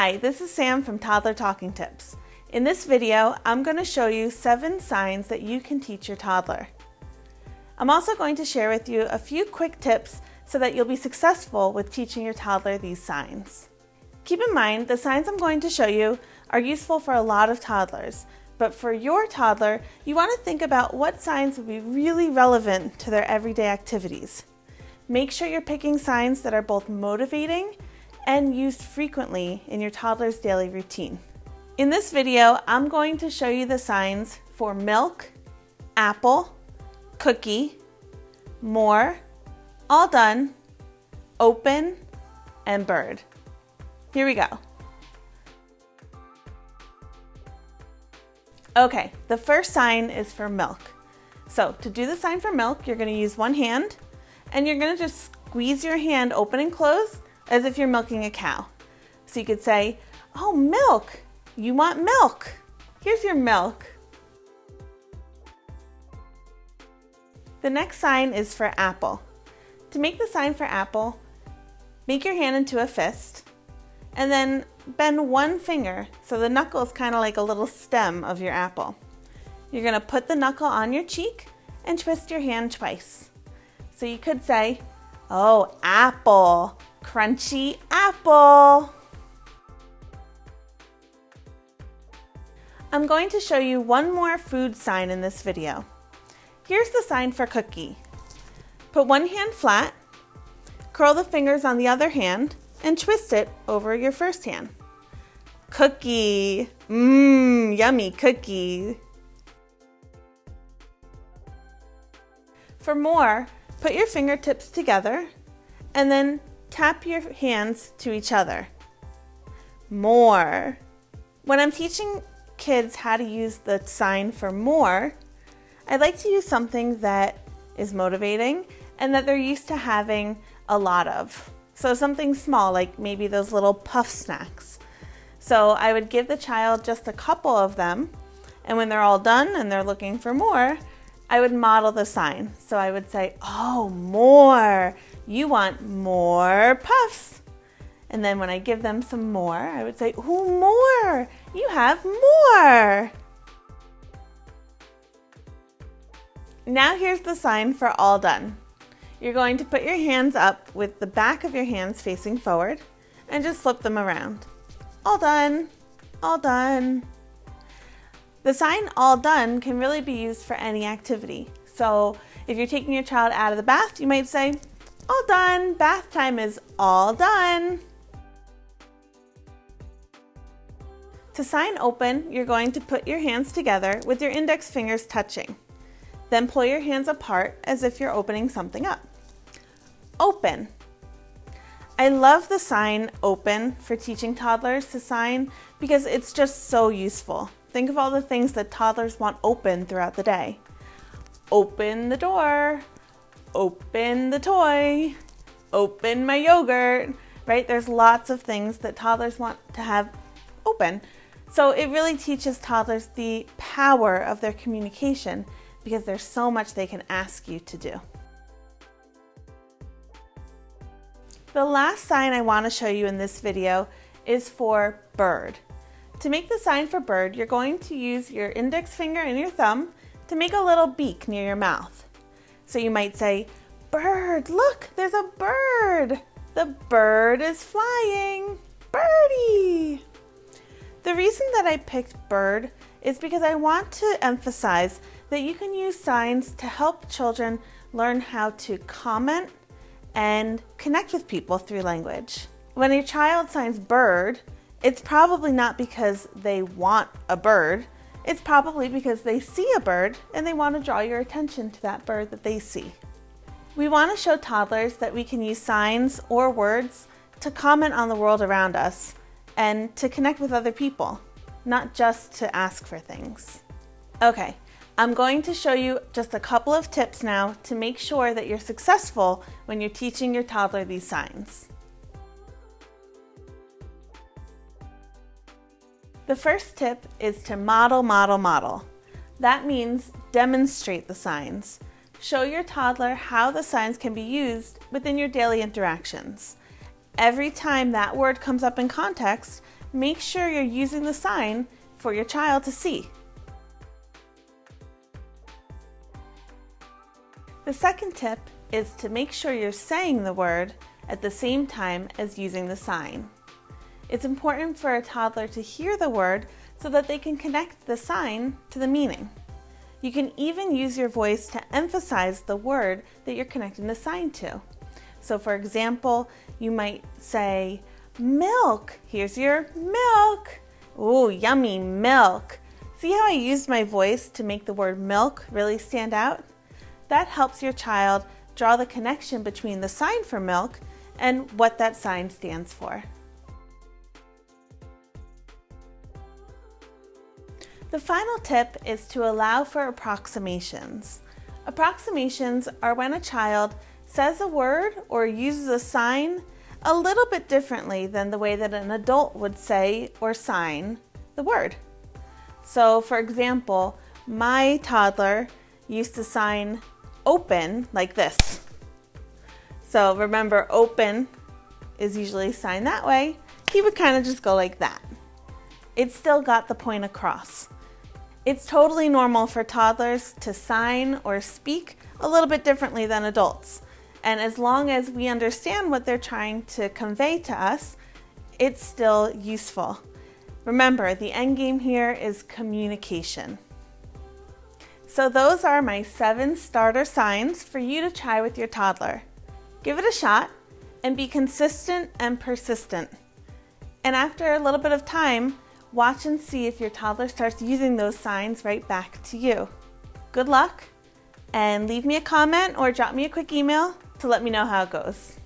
Hi, this is Sam from Toddler Talking Tips. In this video, I'm going to show you 7 signs that you can teach your toddler. I'm also going to share with you a few quick tips so that you'll be successful with teaching your toddler these signs. Keep in mind, the signs I'm going to show you are useful for a lot of toddlers, but for your toddler, you want to think about what signs would be really relevant to their everyday activities. Make sure you're picking signs that are both motivating and used frequently in your toddler's daily routine. In this video, I'm going to show you the signs for milk, apple, cookie, more, all done, open, and bird. Here we go. Okay, the first sign is for milk. So to do the sign for milk, you're going to use one hand and you're going to just squeeze your hand open and close as if you're milking a cow. So you could say, "Oh, milk, you want milk? Here's your milk." The next sign is for apple. To make the sign for apple, make your hand into a fist and then bend one finger so the knuckle is kind of like a little stem of your apple. You're going to put the knuckle on your cheek and twist your hand twice. So you could say, "Oh, apple, crunchy apple." I'm going to show you one more food sign in this video. Here's the sign for cookie. Put one hand flat, curl the fingers on the other hand, and twist it over your first hand. Cookie. Yummy cookie. For more, put your fingertips together and then tap your hands to each other. More. When I'm teaching kids how to use the sign for more, I like to use something that is motivating and that they're used to having a lot of. So something small, like maybe those little puff snacks. So I would give the child just a couple of them, and when they're all done and they're looking for more, I would model the sign. So I would say, "Oh, more. You want more puffs." And then when I give them some more, I would say, "Oh, more. You have more." Now here's the sign for all done. You're going to put your hands up with the back of your hands facing forward and just flip them around. All done, all done. The sign all done can really be used for any activity. So if you're taking your child out of the bath, you might say, "All done, bath time is all done." To sign open, you're going to put your hands together with your index fingers touching. Then pull your hands apart as if you're opening something up. Open. I love the sign open for teaching toddlers to sign because it's just so useful. Think of all the things that toddlers want open throughout the day. Open the door, open the toy, open my yogurt, right? There's lots of things that toddlers want to have open. So it really teaches toddlers the power of their communication because there's so much they can ask you to do. The last sign I want to show you in this video is for bird. To make the sign for bird, you're going to use your index finger and your thumb to make a little beak near your mouth. So you might say, "Bird, look, there's a bird. The bird is flying. Birdie." The reason that I picked bird is because I want to emphasize that you can use signs to help children learn how to comment and connect with people through language. When your child signs bird, it's probably not because they want a bird. It's probably because they see a bird and they want to draw your attention to that bird that they see. We want to show toddlers that we can use signs or words to comment on the world around us and to connect with other people, not just to ask for things. Okay, I'm going to show you just a couple of tips now to make sure that you're successful when you're teaching your toddler these signs. The first tip is to model, model, model. That means demonstrate the signs. Show your toddler how the signs can be used within your daily interactions. Every time that word comes up in context, make sure you're using the sign for your child to see. The second tip is to make sure you're saying the word at the same time as using the sign. It's important for a toddler to hear the word so that they can connect the sign to the meaning. You can even use your voice to emphasize the word that you're connecting the sign to. So for example, you might say, milk. Here's your milk. Ooh, yummy milk. See how I used my voice to make the word milk really stand out? That helps your child draw the connection between the sign for milk and what that sign stands for. The final tip is to allow for approximations. Approximations are when a child says a word or uses a sign a little bit differently than the way that an adult would say or sign the word. So for example, my toddler used to sign open like this. So remember, open is usually signed that way. He would kind of just go like that. It still got the point across. It's totally normal for toddlers to sign or speak a little bit differently than adults. And as long as we understand what they're trying to convey to us, it's still useful. Remember, the end game here is communication. So those are my 7 starter signs for you to try with your toddler. Give it a shot and be consistent and persistent. And after a little bit of time, watch and see if your toddler starts using those signs right back to you. Good luck, and leave me a comment or drop me a quick email to let me know how it goes.